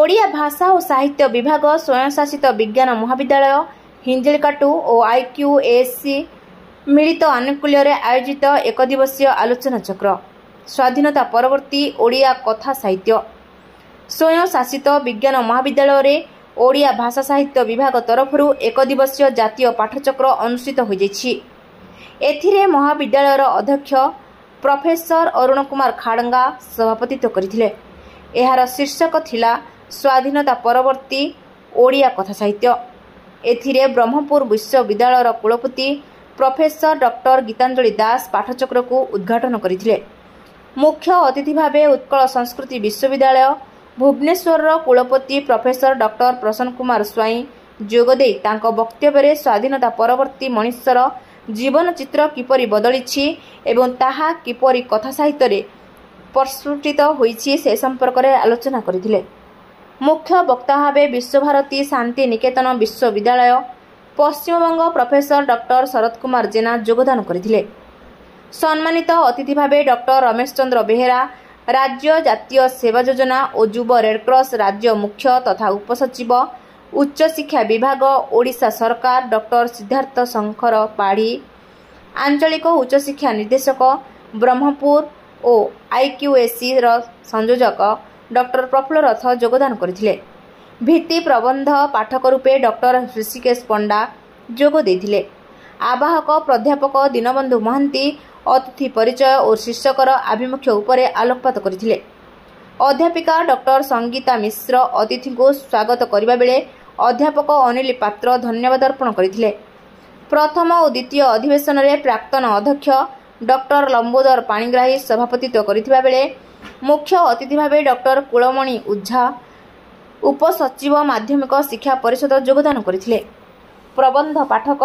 ओडिया भाषा और साहित्य विभाग स्वयंशासित विज्ञान महाविद्यालय हिंजिलकाटू और IQASC मिलित आनुकूल्य आयोजित एक दिवसीय आलोचना चक्र स्वाधीनता परवर्ती ओडिया कथा साहित्य स्वयंशासित विज्ञान महाविद्यालय ओडिया भाषा साहित्य विभाग तरफ एक दिवसीय जातीय पाठचक्र अनुष्ठित हो एथिरे महाविद्यालयर अध्यक्ष प्रोफेसर अरुण कुमार खाड़ंगा सभापतित्व करथिले। एहार शीर्षक थिला स्वाधीनता परवर्ती ओडिया कथा साहित्य। एथिरे ब्रह्मपुर विश्वविद्यालयर कुलपति प्रोफेसर डॉक्टर गीतांजलि दास पाठचक्र को उद्घाटन करथिले। मुख्य अतिथि भावे उत्कल संस्कृति विश्वविद्यालय भुवनेश्वर कुलपति प्रोफेसर डॉक्टर प्रसन्न कुमार स्वाई जोगदे तांको वक्तव्य स्वाधीनता परवर्ती मनुष्यर जीवन चित्र किपरि बदलिछि एवं ताहा किपरि कथा साहित्य रे प्रस्फुटित होइछि से संपर्क में आलोचना करथिले। मुख्य वक्ता भावे विश्वभारती शांति निकेतन विश्वविद्यालय पश्चिमबंग प्रोफेसर डॉक्टर शरद कुमार जेना योगदान करथिले। सम्मानित अतिथि भावे डॉक्टर रमेश चंद्र बेहेरा राज्य जातीय सेवा योजना और युव रेडक्रॉस राज्य मुख्य तथा उपसचिव उच्च शिक्षा विभाग ओडिशा सरकार डॉक्टर सिद्धार्थ शंकर पाढ़ी आंचलिक उच्च शिक्षा निर्देशक ब्रह्मपुर और IQASC संयोजक डॉक्टर प्रफुल्ल रथ योगदान करथिले। भित्ति प्रबंध पाठक रूपे डॉक्टर ऋषिकेश पंडा जोग देथिले। आवाहक प्राध्यापक दीनबंधु महांती अतिथि परिचय और शीर्षकर आभिमुख्य उपरे आलोकपात करथिले। अध्यापिका डॉक्टर संगीता मिश्र अतिथि को स्वागत करबा बेले अध्यापक अनिल पात्र धन्यवाद अर्पण करथिले। प्रथम और द्वितीय अधिवेशन में प्राक्तन अध्यक्ष डॉक्टर लंबोदर पाणिग्राही सभापतित्व करथिबा बेले मुख्य अतिथि भावे डॉक्टर कुलमणि उझा उपसचिव माध्यमिक शिक्षा परिषद योगदान करथिले। प्रबंध पाठक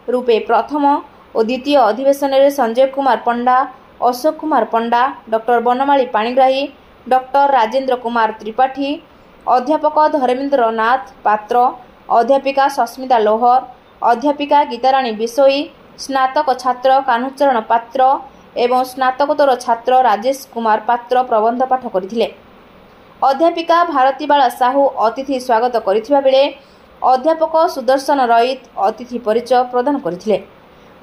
रूपे प्रथम और द्वितीय अधिवेशन में संजय कुमार पंडा अशोक कुमार पंडा डॉक्टर बनमाली पाणिग्राही डॉक्टर राजेंद्र कुमार त्रिपाठी अध्यापक धर्मेंद्र नाथ पात्र अध्यापिका सस्मिता लोहर अध्यापिका गीताराणी बिशोई स्नातक छात्र कान्हचरण पात्र एवं स्नातकोत्तर छात्र राजेश कुमार पात्र प्रबंध पाठ करथिले। अध्यापिका भारतीबाला साहू अतिथि स्वागत करथिबा बेले अध्यापक सुदर्शन रईत अतिथि परिचय प्रदान करथिले।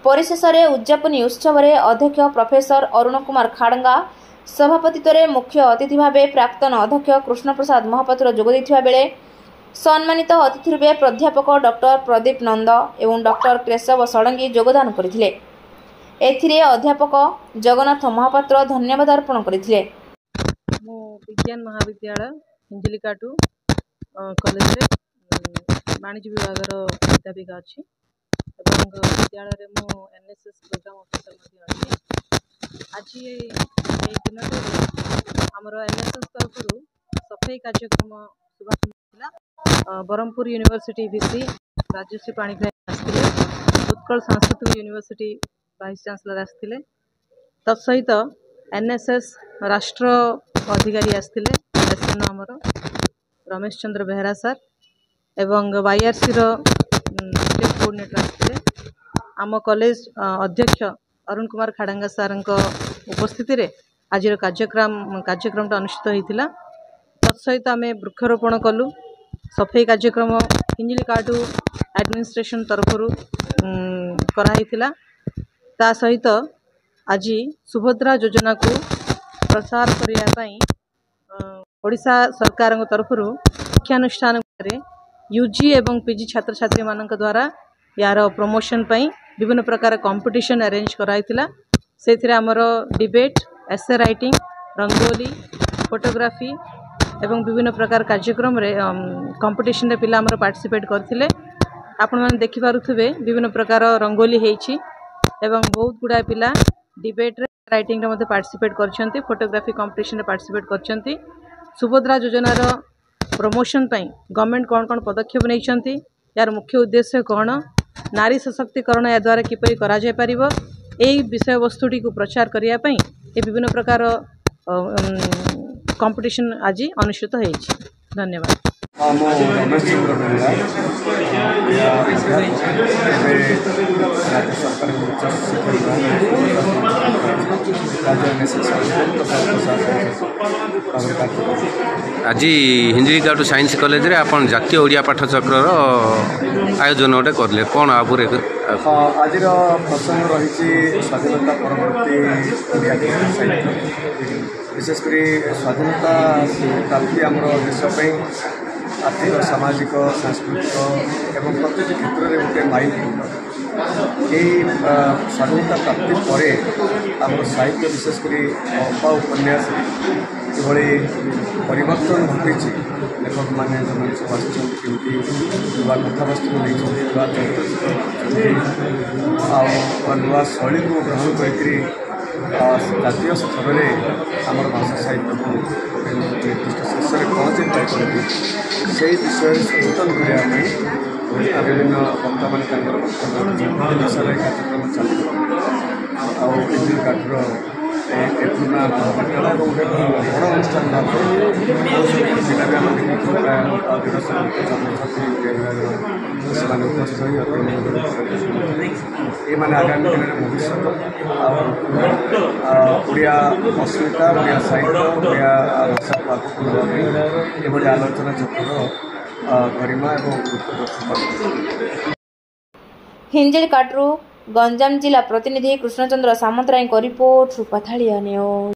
परिशेष में उद्यापनी उत्सव में अध्यक्ष प्रोफेसर अरुण कुमार खाड़ंगा सभापतित्व मुख्य अतिथि भावे प्राक्तन अध्यक्ष कृष्ण प्रसाद महापात्र जोग देथिबा बेले सम्मानित अतिथि रूपे प्राध्यापक डॉक्टर प्रदीप नंद एवं डॉक्टर केशव षडंगी योगदान करथिले। एथिरे अध्यापक जगन्नाथ महापात्र धन्यवाद अर्पण करथिले। मो विज्ञान महाविद्यालय हिंजिलिकाटू कॉलेज रे वाणिज्य विभाग अध्यापिका अच्छी विद्यालय में मो NSS प्रोग्राम ऑफिसर अच्छी। आज दिन आमर NSS तरफ सफाई कार्यक्रम शुभारंभ होता। ब्रह्मपुर यूनिवर्सिटी VC राजश्री पाणिग्राही आसते उत्कल सांस्कृतिक यूनिवर्सिटी वाइस चांसलर आसते तत्सहित NSS राष्ट्र अधिकारी आसते आमर रमेश चंद्र बेहेरा सर एवं YRC स्टेट कोऑर्डिनेटर आसते आम कॉलेज अध्यक्ष अरुण कुमार खाड़ंगा सर उपस्थिति रे आज कार्यक्रम अनुष्ठित होता। तत्सहित आम वृक्षरोपण कलु सफाई कार्यक्रम हिंजिलिकाटू एडमिनिस्ट्रेशन तरफ कराइथिला। ता सहित आज सुभद्रा योजना को प्रसार करने ओडिशा सरकार तरफ शिक्षानुष्ठान UG एवं PG छात्र छात्री मान द्वारा यार प्रमोशन पई विभिन्न प्रकार कंपटीशन अरेंज कराइथिला। से आमर debate essay writing rangoli photography एवं विभिन्न प्रकार कार्यक्रम कंपटीशन रे पिला आमर पार्टिसिपेट करथिले। आपण माने देखि पारुथबे विभिन्न प्रकार रंगोली हेछि एवं बहुत गुडा पिला डिबेट रे राइटिंग रे मध्ये पार्टिसिपेट करछंती फोटोग्राफी कंपटीशन रे पार्टिसिपेट करछंती। सुभद्रा योजनार प्रमोशन पई गवर्नमेंट कौन पदक्षेप नहीं यार मुख्य उद्देश्य कौन नारी सशक्तिकरण या द्वारा किपरि करा जाय परिबो एई विषय वस्तुटी को प्रचार करिया पई ए विभिन्न प्रकार कंपटीशन आज अनुष्ठित होइछि। धन्यवाद। ମୁଁ ରମେଶ ଚନ୍ଦ୍ର ବେହେରା राज्य सरकार उच्च शिक्षा आज हिंजिकाटू साइंस कॉलेज रे आपण जातीय ओडिया पाठचक्र आयोजन गोटे करले कौन आपुरे आज प्रसंग रही स्वाधीनता परवर्ती ओडिया साहित्य विशेषकर स्वाधीनता प्राप्ति आम देशपाई आर्थिक सामाजिक सांस्कृतिक एवं प्रत्येक क्षेत्र में गोटे माइल यही स्वाधीनता प्राप्ति पर आम साहित्य विशेषकर गप उपन्यास किभली परिवर्तन घटी लेखक मैंने जो सब आमती नुआ कथावस्तु नहीं नुआ चरित्र नुआ शैली को ग्रहण कर जातीय स्तर में आमर भाषा साहित्य को निर्दिष्ट शीर्ष में पहुँचे पार्टी से विषय सचेतन करने विभिन्न वक्ता मैंने दिशा कार्यक्रम चलती काठर पूर्णा महाविद्यालय और गोटे बड़ अनुष्ठान जिला भी आम देखिए प्राय 150 छात्र छात्री से उपस्थित ये आगामी दिन में भविष्य ओडिया अस्मिता ओडिया साहित्य ओडिया भाषा को आगे बढ़ाई आलोचना चक्र गरिमा और हिंजिलकाटू गंजाम जिला प्रतिनिधि कृष्णचंद्र सामंतराय रिपोर्ट रूपाथालिया न्यूज।